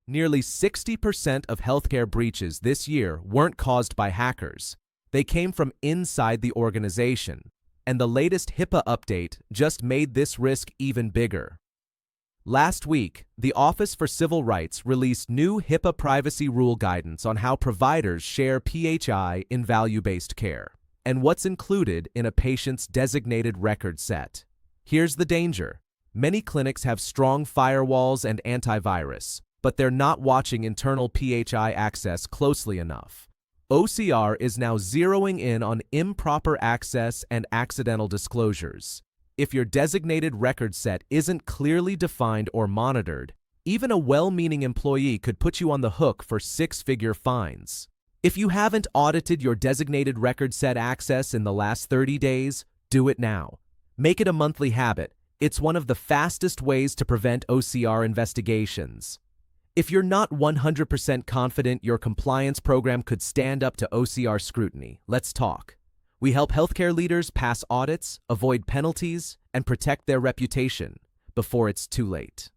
Nearly 60% of healthcare breaches this year weren't caused by hackers. They came from inside the organization, and the latest HIPAA update just made this risk even bigger. Last week, the Office for Civil Rights released new HIPAA Privacy Rule guidance on how providers share PHI in value-based care, and what's included in a patient's designated record set. Here's the danger. Many clinics have strong firewalls and antivirus, but they're not watching internal PHI access closely enough. OCR is now zeroing in on improper access and accidental disclosures. If your designated record set isn't clearly defined or monitored, even a well-meaning employee could put you on the hook for six-figure fines. If you haven't audited your designated record set access in the last 30 days, do it now. Make it a monthly habit. It's one of the fastest ways to prevent OCR investigations. If you're not 100% confident your compliance program could stand up to OCR scrutiny, let's talk. We help healthcare leaders pass audits, avoid penalties, and protect their reputation before it's too late.